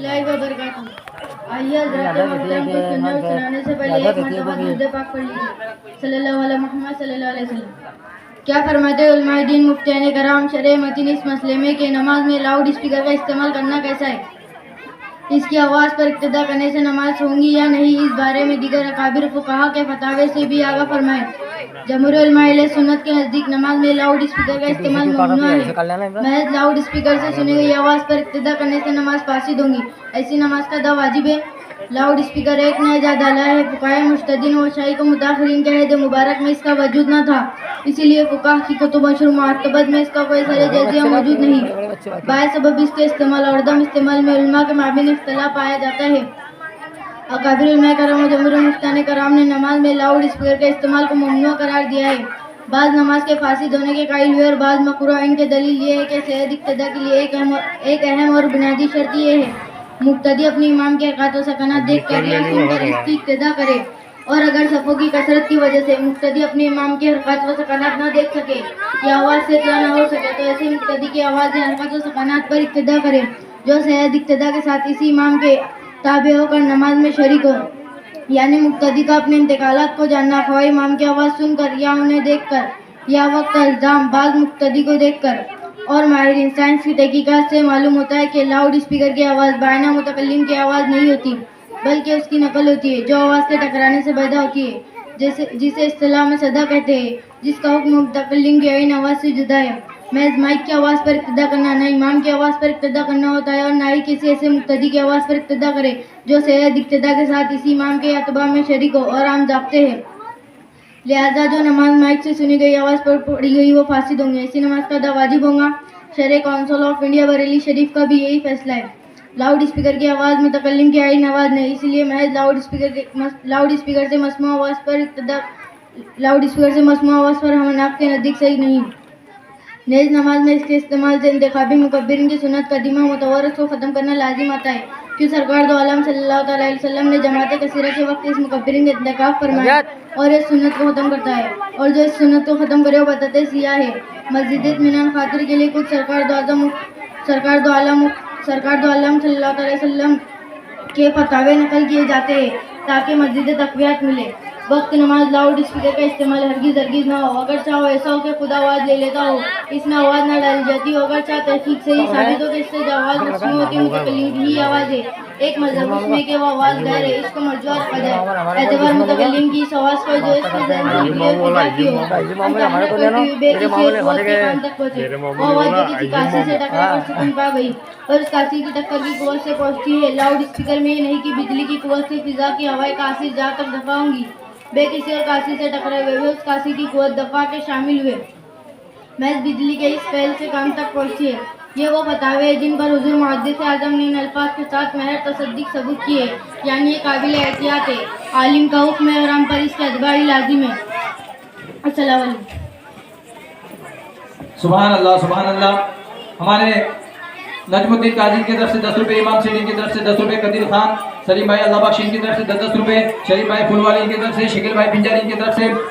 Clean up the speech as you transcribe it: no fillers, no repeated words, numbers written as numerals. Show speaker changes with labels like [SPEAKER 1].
[SPEAKER 1] रहमतुल्लाहि व बरकातहू। आइए हज़रात मोहतरम को सुनने और सुनाने से पहले एक मरतबा दुरूद पाक पढ़ लीजिए सल्लल्लाहु अलैहि मुहम्मद सल्लल्लाहु अलैहि वसल्लम। क्या फरमाते उलमाए दीन मुफ्तियान कराम शरह मतीन इस मसले में कि नमाज में लाउड स्पीकर का इस्तेमाल करना कैसा है, इसकी आवाज़ पर इक्तदा करने से नमाज होंगी या नहीं, इस बारे में दीगर अकाबिर फुक़हा के फतावे से भी आगाह फरमाएं। जमहूर उलमा अहले सुन्नत के नज़दीक नमाज में लाउड स्पीकर का इस्तेमाल ममनू है। महज लाउड स्पीकर से सुनी गई आवाज़ पर इक्तदा करने से नमाज फासिद होंगी, ऐसी नमाज का अदा वाजिब है। लाउड स्पीकर एक नया इजाद है। फुक़हा मुज्तहिदीन व शाइख व मुताख़िरीन के अहद मुबारक में इसका वजूद न था, इसीलिए फुक़हा की कुतुब और मुअत्तबद में इसका कोई सरे जज़िया मौजूद नहीं। बाय सबब इसके इस्तेमाल और अदम इस्तेमाल में उलमा के माबिन इख्तिलाफ पाया जाता है। अकाबिर उलमा कराम और जमहूर मुफ्तियान कराम ने नमाज में लाउड स्पीकर के इस्तेमाल को ममनू करार दिया है। बाज़ नमाज के फासिद होने के कायल हुए और बाज़ मकरूह। इनके दलील ये है कि सेहत इक्तदा के लिए एक अहम और बुनियादी शर्त ये है मुक्तदी अपने इमाम के हरकत व सकनात देख कर या सुनकर इसकी इक्तदा करे, और अगर सफ़ों की कसरत की वजह से मुक्तदी अपने इमाम की हरकत व सकनात न देख सके या आवाज़ से इत्तला न हो सके तो ऐसे मुक्तदी की आवाज़ या हरकत व सकनात पर इक्तदा करे जो सेहत इक्तदा के साथ इसी इमाम के ताबे होकर नमाज में शरीक हो। यानी मुक्तदी का अपने इंतकालात को जानना, ख्वाह इमाम की आवाज़ सुनकर या उन्हें देख कर या वक्त इल्ज़ाम बाज़ मुक्तदी को देख कर। और माहिरीन साइंस की तहकीकात से मालूम होता है कि लाउड स्पीकर की आवाज़ बायना मुतकल्लिम की आवाज़ नहीं होती, बल्कि उसकी नकल होती है जो आवाज़ के टकराने से पैदा होती है, जिसे इस्तिलाह में सदा कहते हैं, जिसका हुक्म मुतकल्लिम की आइन आवाज़ से जुदा है। महज माइक की आवाज़ पर इक्तदा करना न इमाम की आवाज़ पर इक्तदा करना होता है, और ना ही किसी ऐसे मुक्तदी की आवाज़ पर इक्तदा करे जो सेहत इक्तदा के साथ इसी इमाम के अतबा में शरीक हो और आम जाब्ते हैं। लिहाजा जो नमाज माइक से सुनी गई आवाज़ पर पढ़ी गई वो फासिद होंगे, ऐसी नमाज का अदा वाजिब होगा। शरह काउंसिल ऑफ इंडिया बरेली शरीफ का भी यही फैसला है। लाउड स्पीकर की आवाज़ मुतकल्लिम की आइन आवाज़ नहीं, इसलिए महज लाउड स्पीकर से मस्मू आवाज़ पर हम नाक के नज़दीक सही नहीं। नेज़ नमाज में इसके इस्तेमाल से इंतखाबी मुकब्बिरीन की सुन्नत कदीमा मुतवारस को ख़त्म करना लाजिम आता है, कि सरकार दो आलम सल्लल्लाहु अलैहि वसल्लम ने जमात कसीरा के वक्त इस मुकब्बिरीन का इंतखाब फरमाया और इस सुन्नत को ख़त्म करता है, और जो इस सुन्नत को ख़त्म करे वो बताते सिया है। मस्जिद इत्मीनान खातिर के लिए कुछ सरकार दो आलम सल्लल्लाहु अलैहि वसल्लम के फतावे नकल किए जाते हैं ताकि मस्जिद तक़वियत मिले। वक्त नमाज लाउड स्पीकर का इस्तेमाल हरगिज़ ना हो। अगर चाहो ऐसा हो कि खुदा आवाज़ ले लेता हो, इसमें आवाज़ ना डाली जाती हो। अगर चाहे तहकीक से ही साबित हो कि इससे जो आवाज़ मस्मू होती है मुतकल्लिम की ही आवाज़ है, एक मज़हब उसमें कि वो आवाज़ गैर है, इसको मरजुआ रखा जाए। एतबार मुतकल्लिम की इस आवाज़ को जो इसके ज़हन में निकली हो की हो बेकिसी और क़ुव्वत के कान तक पहुँचे, वो आवाज़ जो किसी कासी से टकरा कर सुकून पा गई और उस कासी की टक्कर की क़ुव्वत से पहुँचती है। लाउड स्पीकर में ये नहीं कि बिजली की क़ुव्वत से फ़िज़ा की हवाएं कासी जहाँ तक दफ़ा होंगी, बेकिसी और कासी से टकराए हुए उस कासी की क़ुव्वत दफ़ा के शामिल हुए महज बिजली के इस फैल से काम तक पहुँची है। ये वो फतावे हैं जिन पर हुज़ूर मुहद्दिस आज़म ने इन अल्फाज के साथ महर तसद्दीक़ सबूत किए, यानी ये काबिल एहतियात है। आलिम का हुक्म है और हम पर इसका अतबारी लाजिम है। अस्सलाम वालेकुम।
[SPEAKER 2] सुभान अल्लाह। हमारे नजमुद्दीन काजी की तरफ से 10 रुपये, इमाम सिटी की तरफ से 10 रुपये, कदीर खान सलीम भाई अल्लाह बख्श की तरफ से 10 रुपये, शरीफ भाई फुलवाली की तरफ से, शकील भाई पिंजारी की तरफ से